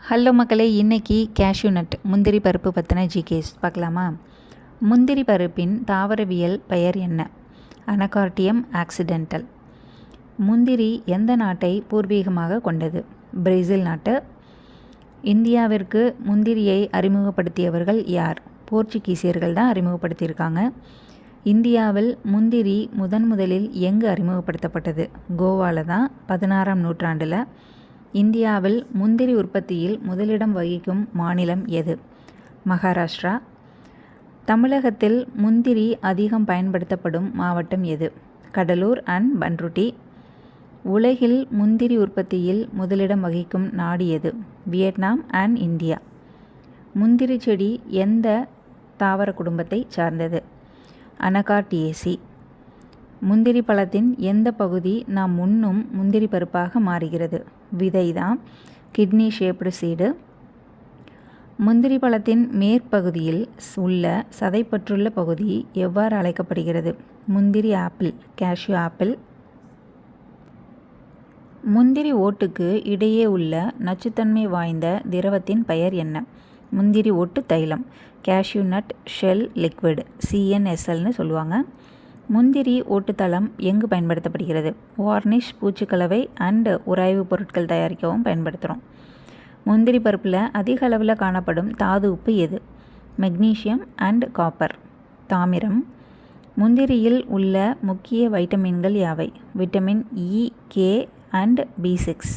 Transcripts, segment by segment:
Hello மக்களே, இன்றைக்கி cashew nut முந்திரி பருப்பு பற்றின ஜிகேஸ் பார்க்கலாமா? முந்திரி பருப்பின் தாவரவியல் பெயர் என்ன? Anacardium accidental. முந்திரி எந்த நாட்டை பூர்வீகமாக கொண்டது? பிரேசில் நாட்டு. இந்தியாவிற்கு முந்திரியை அறிமுகப்படுத்தியவர்கள் யார்? போர்ச்சுகீசியர்கள் தான் அறிமுகப்படுத்தியிருக்காங்க. இந்தியாவில் முந்திரி முதலில் எங்கு அறிமுகப்படுத்தப்பட்டது? கோவாவில் தான் 16ஆம் நூற்றாண்டில். இந்தியாவில் முந்திரி உற்பத்தியில் முதலிடம் வகிக்கும் மாநிலம் எது? மகாராஷ்டிரா. தமிழகத்தில் முந்திரி அதிகம் பயன்படுத்தப்படும் மாவட்டம் எது? கடலூர் அண்ட் பன்ருட்டி. உலகில் முந்திரி உற்பத்தியில் முதலிடம் வகிக்கும் நாடு எது? Vietnam and India. முந்திரி செடி எந்த தாவர குடும்பத்தை சார்ந்தது? அனகார்டியேசி. முந்திரி பழத்தின் எந்த பகுதி நாம் உண்ணும் முந்திரி பருப்பாக மாறுகிறது? விதை தான், கிட்னி ஷேப்டு சீடு. முந்திரி பழத்தின் மேற்பகுதியில் உள்ள சதைப்பற்றுள்ள பகுதி எவ்வாறு அழைக்கப்படுகிறது? முந்திரி ஆப்பிள், கேஷ்யூ ஆப்பிள். முந்திரி ஓட்டுக்கு இடையே உள்ள நச்சுத்தன்மை வாய்ந்த திரவத்தின் பெயர் என்ன? முந்திரி ஓட்டு தைலம், கேஷ்யூ நட் ஷெல் லிக்விட், CNSLன்னு சொல்லுவாங்க. முந்திரி ஓட்டுத்தளம் எங்கு பயன்படுத்தப்படுகிறது? வார்னிஷ், பூச்சிக்கலவை அண்டு உராய்வு பொருட்கள் தயாரிக்கவும் பயன்படுத்துகிறோம். முந்திரி பருப்பில் அதிக அளவில் காணப்படும் தாது உப்பு எது? மெக்னீசியம் அண்ட் காப்பர், தாமிரம். முந்திரியில் உள்ள முக்கிய வைட்டமின்கள் யாவை? Vitamin E, K and B6.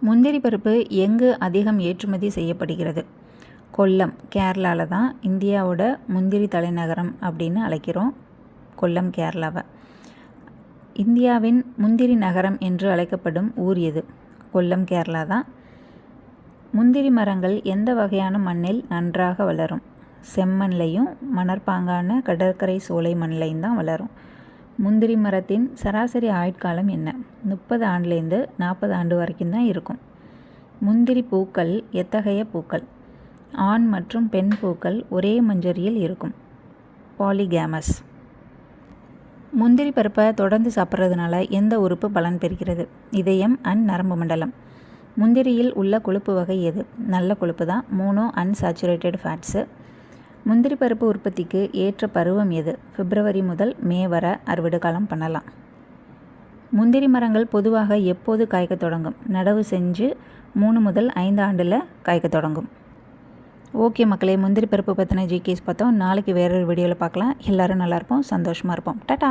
முந்திரி பருப்பு எங்கு அதிகம் ஏற்றுமதி செய்யப்படுகிறது? கொல்லம், கேரளாவில் தான் இந்தியாவோட முந்திரி தலைநகரம் அப்படின்னு அழைக்கிறோம். கொல்லம், கேரளாவை. இந்தியாவின் முந்திரி நகரம் என்று அழைக்கப்படும் ஊர் எது? கொல்லம், கேரளா தான். முந்திரி மரங்கள் எந்த வகையான மண்ணில் நன்றாக வளரும்? செம்மண்லையும் மணற்பாங்கான கடற்கரை சோலை மண்ணிலையும் தான் வளரும். முந்திரி மரத்தின் சராசரி ஆயுட்காலம் என்ன? 30 ஆண்டுலேருந்து 40 ஆண்டு வரைக்கும் தான் இருக்கும். முந்திரி பூக்கள் எத்தகைய பூக்கள்? ஆண் மற்றும் பெண் பூக்கள் ஒரே மஞ்சரியில் இருக்கும், பாலிகேமஸ். முந்திரி பருப்பை தொடர்ந்து சாப்பிட்றதுனால எந்த உறுப்பு பலன் பெறுகிறது? இதயம் அண்ட் நரம்பு மண்டலம். முந்திரியில் உள்ள கொழுப்பு வகை எது? நல்ல கொழுப்பு தான், மோனோ அன்சாச்சுரேட்டட் ஃபேட்ஸு. முந்திரி பருப்பு உற்பத்திக்கு ஏற்ற பருவம் எது? பிப்ரவரி முதல் மே வரை அறுவடை காலம் பண்ணலாம். முந்திரி மரங்கள் பொதுவாக எப்போது காய்க்க தொடங்கும்? நடவு செஞ்சு 3 முதல் 5 ஆண்டில் காய்க்க தொடங்கும். ஓகே மக்களே, முந்திரி பருப்பு பற்றின ஜிகேஸ் பார்த்தோம். நாளைக்கு வேறொரு வீடியோவில் பார்க்கலாம். எல்லோரும் நல்லாயிருப்போம், சந்தோஷமாக இருப்போம். டாடா.